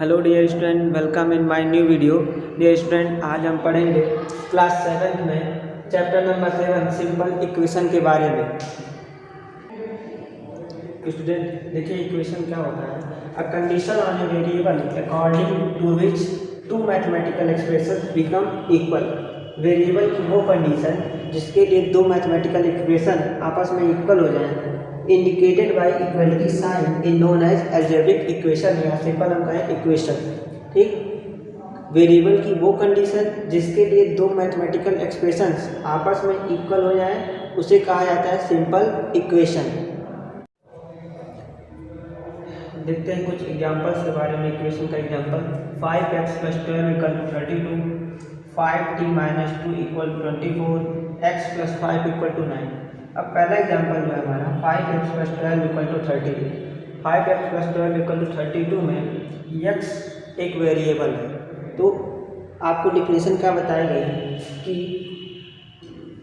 Hello dear student, welcome in my new video. Dear student, आज हम पढ़ेंगे class 7 में चैप्टर नंबर 7 सिंपल इक्वेशन के बारे में। स्टूडेंट देखिए, इक्वेशन क्या होता है? A condition on a variable according to which two mathematical expression become equal. Variable की वो कंडीशन जिसके लिए दो मैथमेटिकल इक्वेशन आपस में इक्वल हो जाए, indicated by equality sign is known as algebraic equation, या सिंपल हम कहें इक्वेशन। ठीक, वेरिएबल की वो कंडीशन जिसके लिए दो मैथमेटिकल एक्सप्रेशंस आपस में इक्वल हो जाए उसे कहा जाता है सिंपल इक्वेशन। देखते हैं कुछ एग्जांपल्स के बारे में। इक्वेशन का एग्जांपल 5x + 12 = 32, 5t - 2 = 24, x + 5 = 9। अब पहला एग्जांपल जो है हमारा 5x + 12 = 32। 5x + 12 = 32 में x एक वेरिएबल है, तो आपको डिफिनेशन क्या बताई गई कि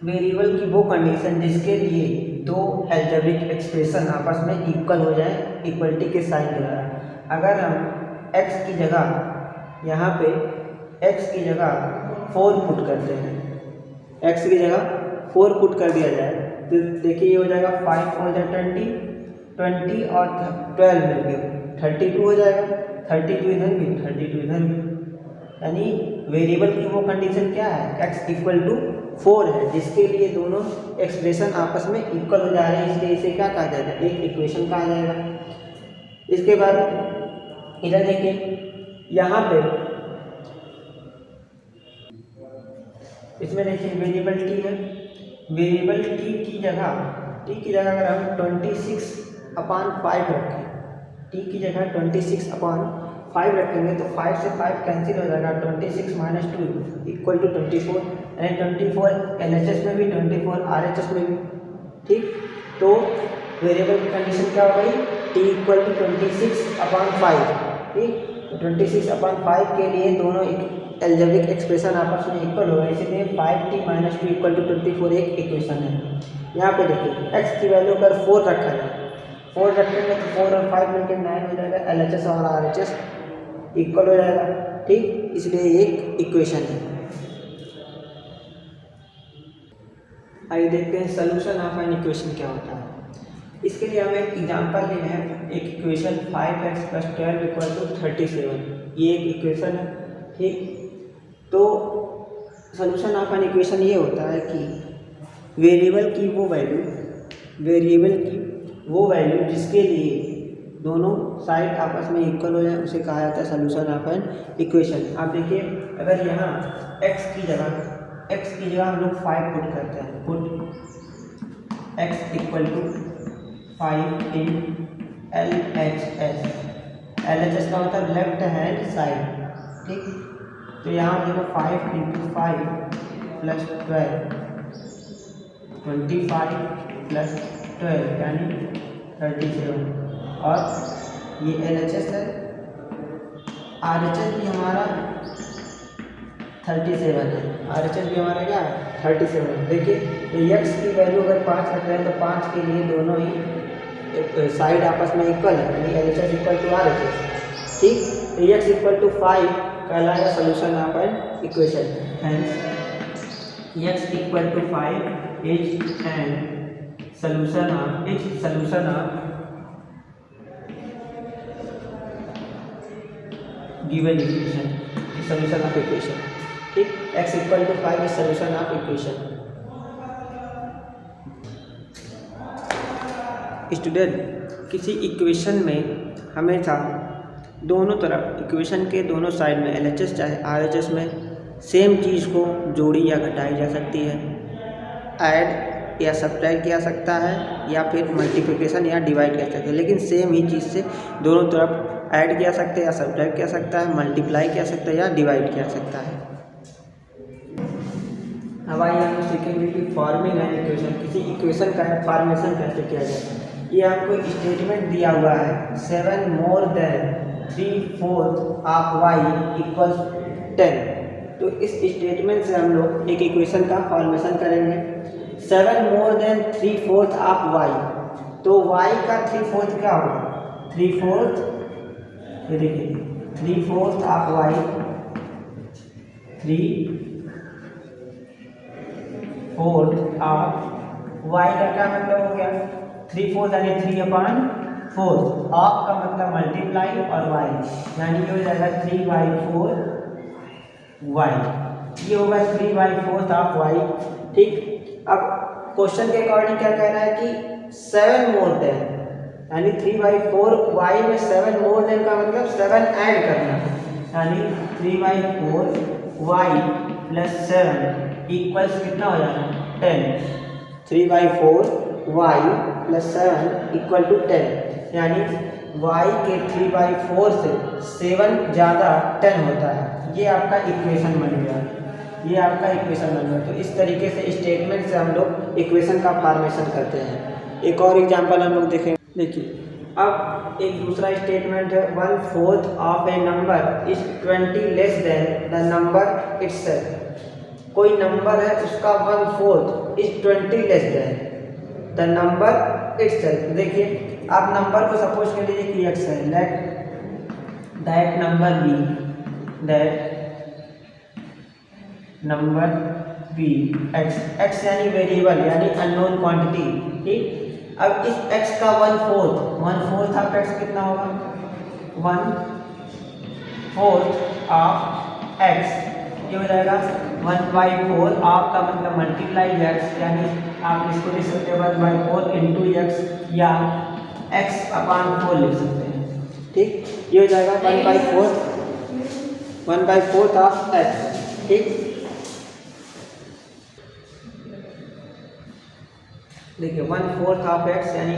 वेरिएबल की वो कंडीशन जिसके लिए दो अलजेब्रिक एक्सप्रेशन आपस में इक्वल हो जाए इक्वलिटी के साइन के द्वारा। अगर हम x की जगह यहाँ पे x की जगह 4 पुट करते हैं, x की जगह 4 पुट कर दिया जाए तो देखिए ये हो जाएगा 5 4 20, 20 और 12 मिलकर 32 हो जाएगा। 32 इधर भी, 32 इधर भी, यानी वेरिएबल की वो कंडीशन क्या है? x = 4 है, जिसके लिए दोनों एक्सप्रेशन आपस में इक्वल हो जा रहे हैं, इसलिए इसे क्या कहा जाएगा? एक इक्वेशन कहा जाएगा। इसके बाद इधर देखिए, यहाँ पे इसमें देखिए वेरिएबल t है। वेरिएबल t की जगह अगर हम 26/5 रखें, t की जगह 26/5 रखेंगे तो 5 से 5 कैंसिल हो जाएगा, 26 - 2 = 24, यानी 24 LHS में भी, 24 RHS में भी। ठीक, तो वेरिएबल की कंडीशन क्या हो गई? t = 26/5। ठीक, तो 26/5 के लिए दोनों अलजेब्रिक एक्सप्रेशन आपस में इक्वल हो गए, इसलिए 5t - 2 = 24 एक इक्वेशन है। यहाँ पे देखिए x की वैल्यू अगर 4 रखा जाए, 4 रखेंगे तो 4 और 5 मिलकर 9 हो जाएगा, LHS और RHS इक्वल हो जाएगा। ठीक, इसलिए एक इक्वेशन है। आइए देखते हैं सोल्यूशन ऑफ एन इक्वेशन क्या होता है। इसके लिए हम एक एग्जांपल ले रहे हैं। एक इक्वेशन 5x + 12 = 37, ये एक इक्वेशन है। ठीक, तो सोल्यूशन ऑफ एन इक्वेशन ये होता है कि वेरिएबल की वो वैल्यू जिसके लिए दोनों साइड आपस में इक्वल हो जाए उसे कहा जाता है सोल्यूशन ऑफ एन इक्वेशन। आप देखिए, अगर यहाँ x की जगह हम लोग 5 पुट करते हैं, x = 5 इन LHS। LHS का मतलब लेफ्ट हैंड साइड। ठीक, तो यहाँ देखो 5 × 5 + 12, 25 + 12 यानी 37, और ये LHS है। RHS भी हमारा 37 है, RHS भी हमारा क्या है? 37 है। देखिए, तो x की वैल्यू अगर 5 रख रहे हैं तो 5 के लिए दोनों ही साइड आपस में इक्वल है, यानी LHS = RHS। ठीक, तो x = 5 कहलाएगा solution of an equation. Hence x = 5 is an solution of given equation, solution of equation. ठीक, x = 5 is solution of equation. Student, किसी इक्वेशन में हमेशा दोनों तरफ, इक्वेशन के दोनों साइड में LHS चाहे RHS में सेम चीज़ को जोड़ी या घटाई जा सकती है, ऐड या सब्ट्रैक्ट किया सकता है, या फिर मल्टीप्लिकेशन या डिवाइड किया सकता है। लेकिन सेम ही चीज़ से दोनों तरफ ऐड किया सकते हैं या सब्ट्रैक्ट किया सकता है, मल्टीप्लाई किया सकता है या डिवाइड किया सकता है। अब आइए हम सीखेंगे कि फॉर्मिंग एन इक्वेशन, किसी इक्वेशन का फॉर्मेशन कैसे किया जाए। ये आपको स्टेटमेंट दिया हुआ है 7 more than 3/4 of y = 10। तो इस स्टेटमेंट से हम लोग एक इक्वेशन का फॉर्मेशन करेंगे। 7 more than 3/4 of y, तो y का 3/4 क्या होगा? 3/4, ये देखिए 3/4 ऑफ y, 3/4 ऑफ y का क्या मतलब हो गया, 3/4 यानी 3/4, ऑफ का मतलब मल्टीप्लाई और y यानी ये हो जाएगा 3/4 y, ये होगा 3/4 ऑफ y। ठीक, अब क्वेश्चन के अकॉर्डिंग क्या कह रहा है कि 7 मोर देन, यानी 3/4 y में 7 मोर देन का मतलब 7 ऐड करना, यानी 3/4 y प्लस 7 इक्वल्स कितना हो जाना 10। 3/4 y प्लस 7 इक्वल टू 10, यानी y के 3/4 से 7 ज़्यादा 10 होता है। ये आपका इक्वेशन बन गया, ये आपका इक्वेशन बन गया। तो इस तरीके से स्टेटमेंट से हम लोग इक्वेशन का फॉर्मेशन करते हैं। एक और एग्जांपल हम लोग देखें, देखिए अब एक दूसरा स्टेटमेंट है 1/4 of A number is 20 less than the number itself. कोई नंबर है उसका 1/4 is 20 less than the number itself. देखिए आप नंबर को सपोज कर लीजिए कि x है, let that number be, that number be x यानी वेरिएबल यानी अननोन क्वांटिटी। ठीक, अब इस x का 1/4 ऑफ x कितना होगा, 1/4 ऑफ x, ये हो जाएगा 1/4 ऑफ का मतलब मल्टीप्लाई x, यानी आप इसको लिख सकते हैं 1/4 इंटू x या x/4 लिख सकते हैं। ठीक, ये हो जाएगा 1/4 ऑफ x। ठीक, देखिए 1/4 ऑफ x यानी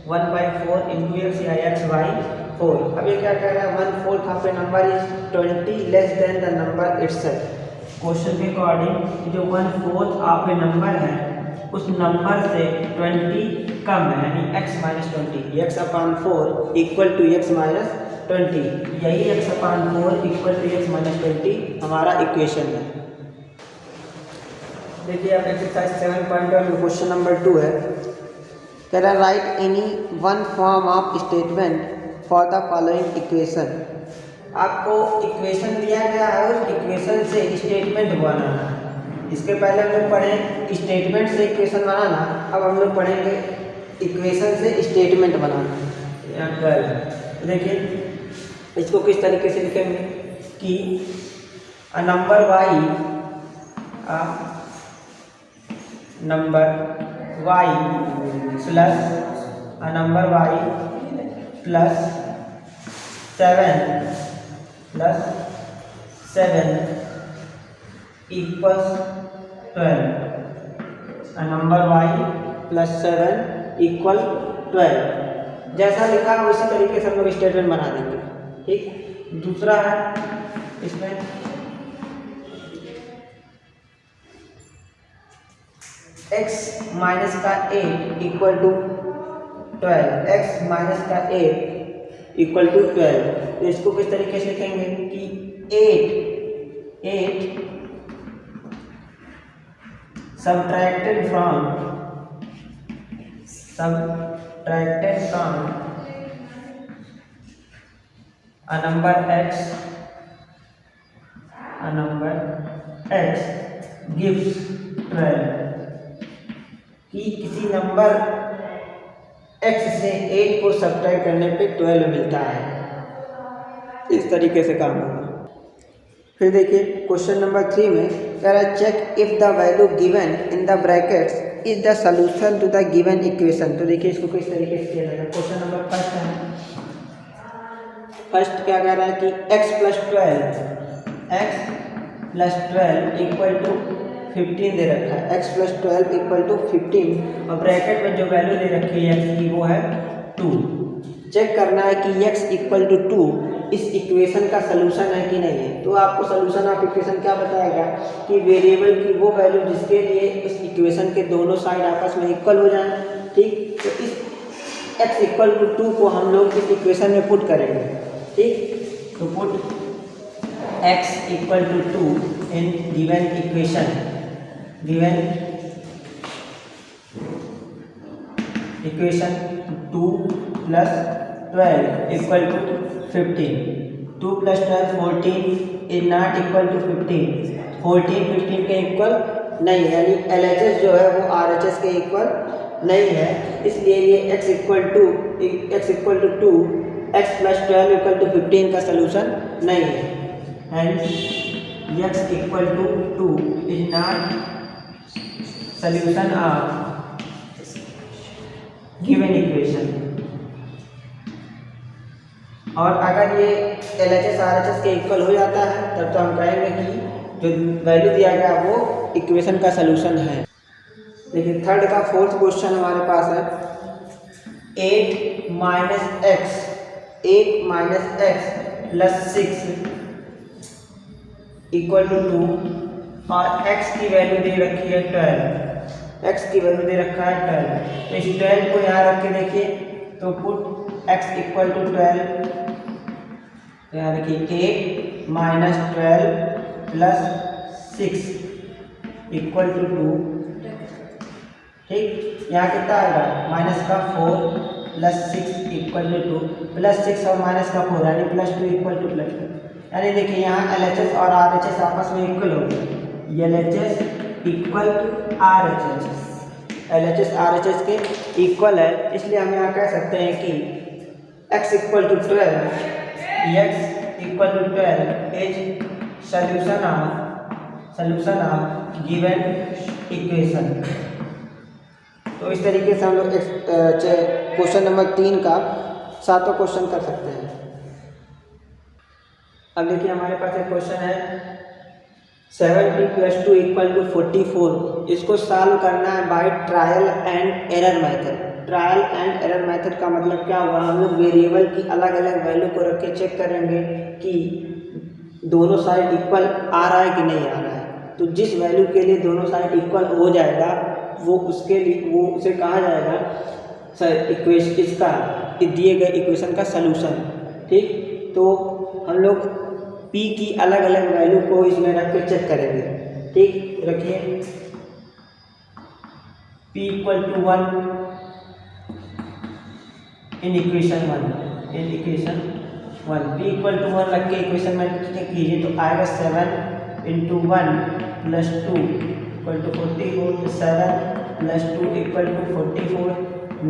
1/4 इंटू एक्स या x/4। अब ये क्या कह रहा है, 1/4 of A number is 20 less than the number itself. Question के अकॉर्डिंग जो 1/4 ऑफ ए नंबर है उस नंबर से 20 कम है, यानी x-20, x/4 equal to x-20, यही x/4 इक्वल टू x-20 हमारा इक्वेशन है। देखिए आप एक्सरसाइज 7.1 में क्वेश्चन नंबर 2 है, कह रहा है right any one form of statement for the following equation. आपको इक्वेशन दिया गया है, उस इक्वेशन से स्टेटमेंट बनाना। इसके पहले हम लोग पढ़े स्टेटमेंट से इक्वेशन बनाना, अब हम लोग पढ़ेंगे इक्वेशन से स्टेटमेंट बनाना। देखिए इसको किस तरीके से लिखेंगे कि a number y, number y plus a number y plus 7 equals 12। A number y plus 7 equal 12, जैसा लिखा है उसी तरीके से हम लोग स्टेटमेंट बना देंगे। ठीक, दूसरा है इसमें x माइनस का 8 इक्वल टू 12, x माइनस का 8 इक्वल टू 12। तो इसको किस तरीके से लिखेंगे कि 8 subtracted from a number x gives 12, कि किसी नंबर x से 8 को सब्ट्रैक्ट करने पे 12 मिलता है। इस तरीके से काम होगा। फिर देखिए क्वेश्चन नंबर 3 में कह रहा है check if the value given in the brackets is the solution to the given equation. तो देखिए इसको किस तरीके से किया जाएगा। क्वेश्चन नंबर फर्स्ट क्या कह रहा है कि x प्लस 12 इक्वल टू 15 दे रखा है, x प्लस 12 इक्वल टू 15 और ब्रैकेट में जो वैल्यू दे रखी है x की वो है 2। चेक करना है कि x इक्वल टू 2 इस इक्वेशन का सलूशन है कि नहीं है। तो आपको सलूशन ऑफ इक्वेशन क्या बताएगा कि वेरिएबल की वो वैल्यू जिसके लिए इस इक्वेशन के दोनों साइड आपस में इक्वल हो जाए। ठीक, तो इस x इक्वल टू 2 को हम लोग इस इक्वेशन में पुट करेंगे। ठीक, तो put x equal to 2 in given equation, equation 2 plus 12 equal to 15। 2 + 12 14 is not equal to 15। 14 15 के इक्वल नहीं है, यानी LHS जो है वो RHS के इक्वल नहीं है, इसलिए ये x इक्वल टू 2 x + 12 = 15 का सलूशन नहीं है। Hence x equal to 2 is not solution of given equation. और अगर ये LHS RHS के इक्वल हो जाता है तब तो हम कहेंगे कि जो वैल्यू दिया गया वो इक्वेशन का सलूशन है। देखिए थर्ड का फोर्थ क्वेश्चन हमारे पास है 8 - x + 6 = 2 और x की वैल्यू दे रखी है 12। x की वैल्यू दे रखा है 12, तो इस 12 को यहाँ रख के देखिए तो पुट x = 12, यहाँ देखिए 8 - 12 + 6 = 2। ठीक, यहाँ कितना आएगा -4 + 6 = 2, +6 और -4 यानी +2 = +2। यानी देखिए यहाँ LHS और RHS आपस में इक्वल हो गए। LHS = RHS, LHS RHS के इक्वल है, इसलिए हम यहाँ कह सकते हैं कि x = 12 is solution of given equation. तो इस तरीके से हम लोग क्वेश्चन नंबर 3 का 7वां क्वेश्चन कर सकते हैं। अब देखिए हमारे पास एक क्वेश्चन है 70 + 2 = 44। इसको सॉल्व करना है by trial and error method. Trial and error method का मतलब क्या हुआ, हम लोग वेरिएबल की अलग अलग वैल्यू को रख के चेक करेंगे कि दोनों साइड इक्वल आ रहा है कि नहीं आ रहा है। तो जिस वैल्यू के लिए दोनों साइड इक्वल हो जाएगा वो उसे कहा जाएगा इक्वेशन, इसका दिए गए इक्वेशन का सलूशन। ठीक, तो हम लोग p की अलग अलग वैल्यू को इसमें रख कर चेक करेंगे। ठीक, रखिए p = 1 इन इक्वेशन 1 p = 1 रख के इक्वेशन में चेक कीजिए तो आएगा 7 × 1 + 2 = 44, 7 + 2 = 44,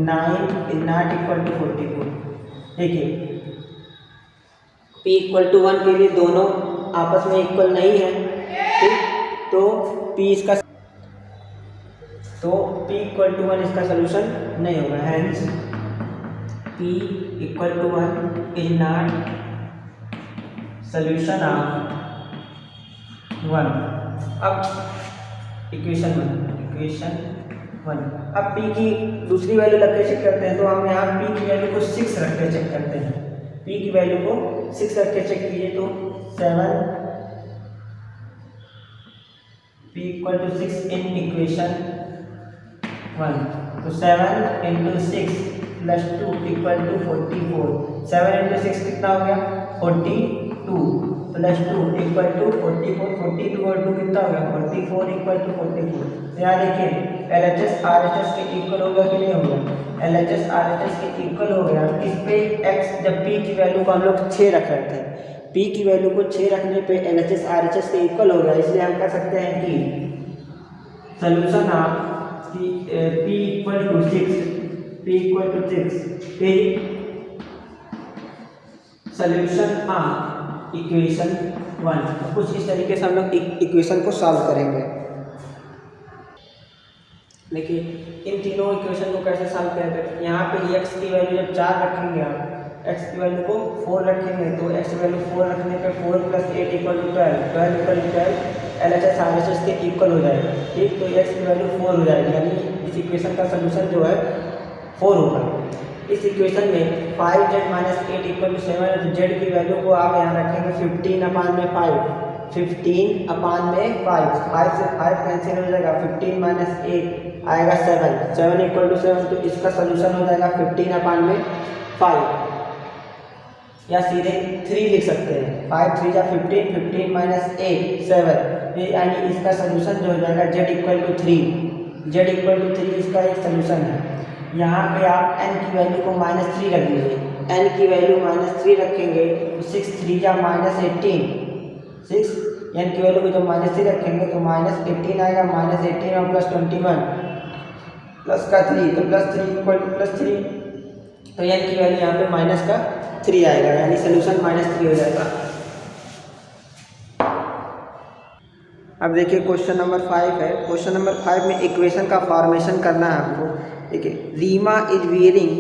9 is not equal to 44। देखिए p = 1 के लिए दोनों आपस में इक्वल नहीं है। ठीक, तो p = 1 इसका सलूशन नहीं होगा। Hence p = 1 is not solution of 1। अब इक्वेशन 1। अब p की दूसरी वैल्यू रख के चेक करते हैं, तो हम यहाँ p की वैल्यू को 6 रख के चेक करते हैं। p की वैल्यू को 6 रख के चेक कीजिए तो 7 p = 6 इन इक्वेशन 1। तो 7 × 6 + 2 = 44। 7 × 6 कितना हो गया 42 + 2 = 44। 42 और 2 कितना हो गया 44 = 44। तो यहाँ देखिए LHS RHS के इक्वल होगा कि नहीं होगा, LHS RHS के इक्वल हो गया। इस पे x जब p की वैल्यू को हम लोग 6 रख रहे थे, p की वैल्यू को 6 रखने पे LHS RHS के इक्वल हो गया, इसलिए हम कह सकते हैं कि solution of p = 6 is solution of equation 1। तो कुछ इस तरीके से हम लोग इक्वेशन को सॉल्व करेंगे। देखिए इन तीनों इक्वेशन को कैसे सॉल्व करेंगे। यहाँ पे x की वैल्यू जब 4 रखेंगे, आप x की वैल्यू को 4 रखेंगे तो x की वैल्यू 4 रखने पे 4 + 8 = 12, 12 = 12 LHS RHS के इक्वल हो जाएगा। ठीक, तो x की वैल्यू 4 हो जाएगी, यानी इस इक्वेशन का सलूशन जो है 4 होगा। इस इक्वेशन में 5z - 8 = 7 है, तो z की वैल्यू को आप यहाँ रखेंगे 15/5, 15/5, 5 से 5 कैंसिल हो जाएगा, 15 - 8 आएगा 7, 7 = 7। तो इसका सलूशन हो जाएगा 15/5, या सीधे 3 लिख सकते हैं, 5 3 = 15, 15 - 8 7, यानी इसका सलूशन जो हो जाएगा z = 3। z = 3 इसका एक सलूशन है। यहाँ पे आप n की वैल्यू को -3 रख दीजिए, n की वैल्यू -3 रखेंगे तो 6 3 जा -18, 6 n की वैल्यू को जब -3 रखेंगे तो -18 आएगा, -18 और +21 प्लस का 3 तो +3 इक्वल टू +3, तो n की वैल्यू यहाँ पे -3 आएगा, यानी सोल्यूशन -3 हो जाएगा। अब देखिए क्वेश्चन नंबर 5 है। क्वेश्चन नंबर 5 में इक्वेशन का फॉर्मेशन करना है आपको। देखिए, Reema is wearing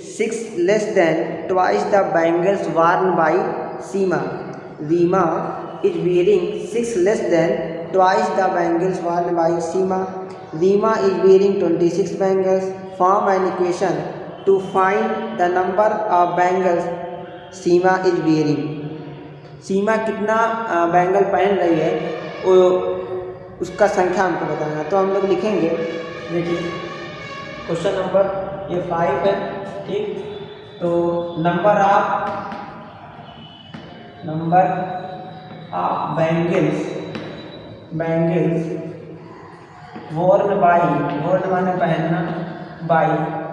6 less than twice the bangles worn by Seema. Reema is wearing 6 less than twice the bangles worn by Seema. Reema is wearing 26 bangles. Form an equation to find the number of bangles Seema is wearing. Seema कितना bangle पहन रही है वो उसका संख्या हमको बताना। तो हम लोग लिखेंगे, देखिए क्वेश्चन नंबर ये 5 है, ठीक। तो नंबर ऑफ बैंगल्स वॉर्न माने पहनना, बाई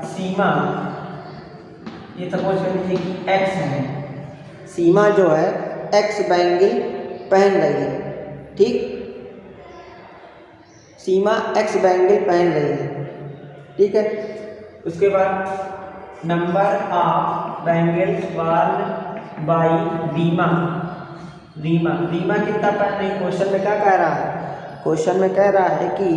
सीमा, ये सपोज कर लीजिए कि x है, सीमा जो है x बैंगल पहन रही है, ठीक। सीमा x बैंगल पहन रही है, ठीक है। उसके बाद number of bangles worn by Reema कितना पहन रही है। क्वेश्चन में क्या कह रहा है, क्वेश्चन में कह रहा है कि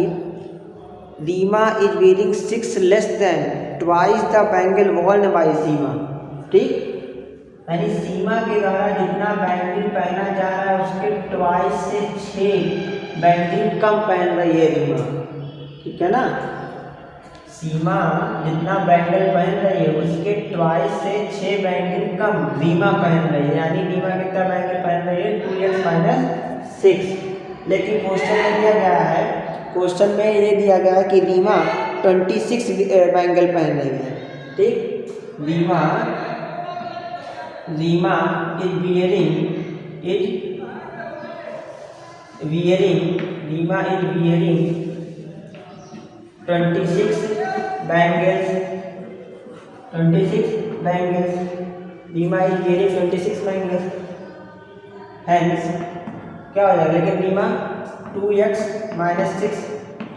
Reema is wearing 6 less than twice the bangle worn by Seema, ठीक। यानी सीमा के द्वारा जितना बैंगल पहना जा रहा है उसके ट्वाइस से 6 बैंगल कम पहन रही है रीमा, ठीक है ना। सीमा जितना बैंगल पहन रही है उसके ट्वाइस से 6 बैंगल कम रीमा पहन रही है, यानी रीमा कितना बैंगल पहन रही है 2x - 6। लेकिन क्वेश्चन में दिया गया है, क्वेश्चन में ये दिया गया है कि रीमा 26 बैंगल पहन रही है, ठीक। Reema is wearing 26 bangles. Reema is wearing 26 bangles. Hence क्या हो जाएगा, लेकिन रीमा 2x - 6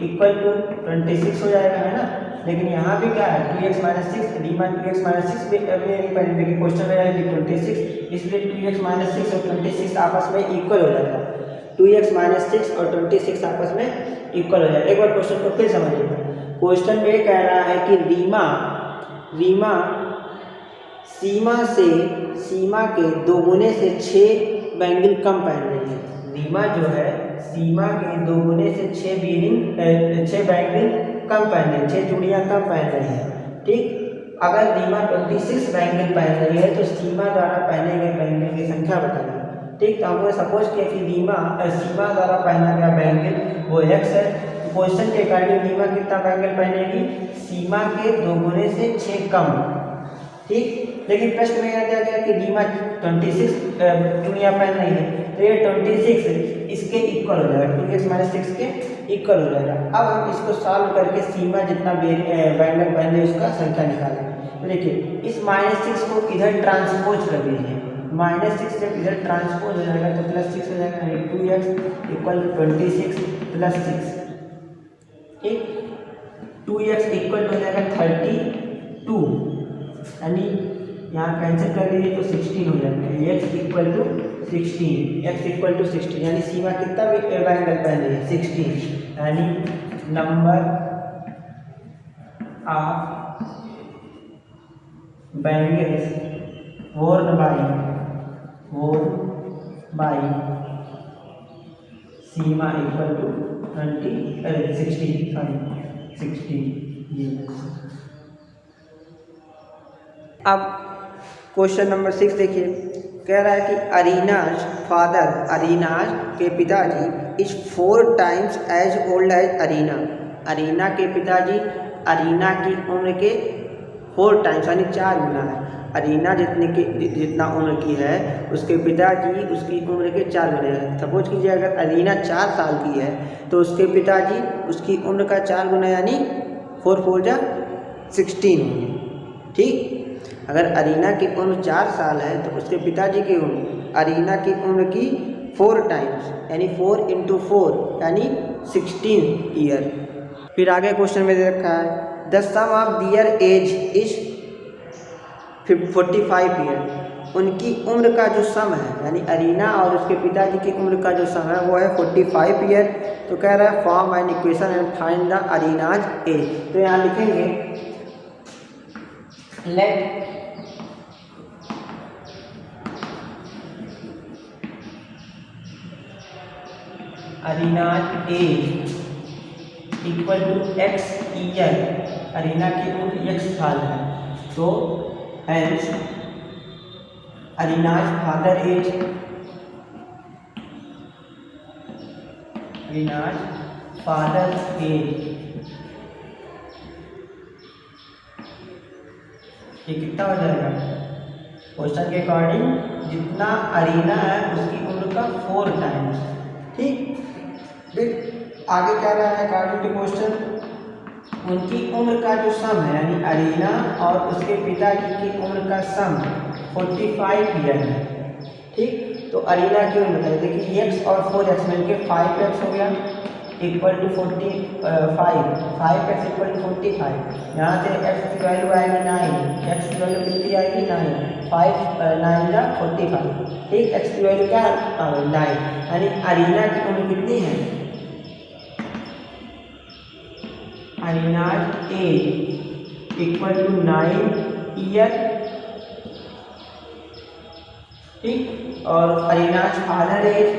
इक्वल टू 26 हो जाएगा, है ना। लेकिन यहाँ भी क्या है 2x - 6, रीमा 2x - 6 भी नहीं पहले, लेकिन क्वेश्चन में आएगी 26, इसलिए 2x - 6 और 26 आपस में इक्वल हो जाएगा। 2x - 6 और 26 आपस में इक्वल हो जाएगा। एक बार क्वेश्चन को फिर समझिएगा। क्वेश्चन में कह रहा है कि रीमा सीमा के 2 गुने से 6 बैंगल कम पहन रही है। रीमा जो है सीमा के 2 गुने से 6 बैंगल कम पहन रही है, 6 चूड़ियाँ कम पहन रही है, ठीक। अगर रीमा 26 बैंगल पहन रही है तो सीमा द्वारा पहने गए बैंगल की संख्या बताइए, ठीक। तो हमने सपोज किया कि सीमा द्वारा पहना गया बैंगल वो x है। क्वेश्चन के अकॉर्डिंग रीमा कितना बैंगल पहनेगी, सीमा के 2 गुने से 6 कम, ठीक। लेकिन प्रश्न में यह दिया गया कि रीमा 26 चूड़ियाँ पहन रही है, तो ये 26 इसके इक्वल हो जाएगा, 2x - 6 के इक्वल हो जाएगा। अब हम इसको सॉल्व करके सीमा जितना बैंगल पहन रही है उसका संख्या निकालेंगे। तो देखिए, इस -6 को इधर ट्रांसपोज कर दीजिए, -6 जब इधर ट्रांसपोज हो जाएगा तो +6 हो जाएगा, 2x इक्वल टू 26 + 6, ठीक। 2x इक्वल हो जाएगा 32, यानी यहाँ कैंसिल कर दीजिए तो 16 हो जाएगा। x इक्वल टू 16, यानी सीमा कितना बैंगल पहन रही है 16, यानी number of bangles worn by Seema equal to 16। अब क्वेश्चन नंबर 6 देखिए, कह रहा है कि अरीनाज के पिताजी is 4 times as old as Arina के पिताजी अरीना की उम्र के 4 टाइम्स यानी 4 गुना है। अरीना जितना उम्र की है उसके पिताजी उसकी उम्र के 4 गुना है। सपोज कीजिए अगर अरीना 4 साल की है तो उसके पिताजी उसकी उम्र का 4 गुना यानी 4 4 जा 16 होंगे, ठीक। अगर अरीना की उम्र 4 साल है तो उसके पिताजी की उम्र अरीना की उम्र की 4 टाइम्स यानी 4 × 4 यानी 16 ईयर। फिर आगे क्वेश्चन में दे रखा है the sum of their age is 45 year. उनकी उम्र का जो सम है यानी अरीना और उसके पिताजी की उम्र का जो सम है वो है 45 ईयर। तो कह रहा है form an equation and find the Arina's age. तो यहाँ लिखेंगे let Arina's age equal to x year. अरीना की उम्र x साल है तो hence Arina's father age Arina's father age ये कितना हो जाएगा क्वेश्चन के अकॉर्डिंग जितना अरीना है उसकी उम्र का 4 टाइम्स। ठीक, फिर आगे क्या रहा है अकॉर्डिंग टू क्वेश्चन उनकी उम्र का जो सम है यानी अरीना और उसके पिताजी की उम्र का सम 45 ईयर है। ठीक, तो अरीना की उम्र है देखिए x और 4x मिल के 5x हो गया equal to 45 5x equal to 45। यहाँ से x की वैल्यू आएगी 9 x की वैल्यू कितनी आएगी 9 5 9 जा 45। ठीक, x की वैल्यू क्या है 9 यानी अरीना की उम्र कितनी है Arina's age equal to 9 year. ठीक, और अरीनाज फादर एज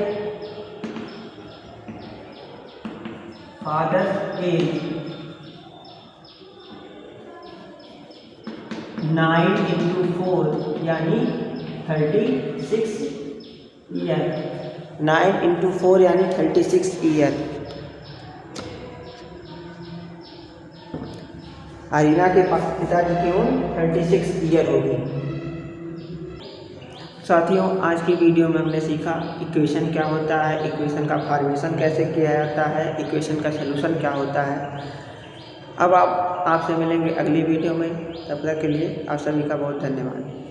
9 × 4 यानी 36 ईयर। 9 × 4 यानी 36 ईयर। अरीना के पिताजी की उम्र 36 ईयर होगी। साथियों, आज की वीडियो में हमने सीखा इक्वेशन क्या होता है, इक्वेशन का फॉर्मेशन कैसे किया जाता है, इक्वेशन का सलूशन क्या होता है। अब आपसे मिलेंगे अगली वीडियो में, तब तक के लिए आप सभी का बहुत धन्यवाद।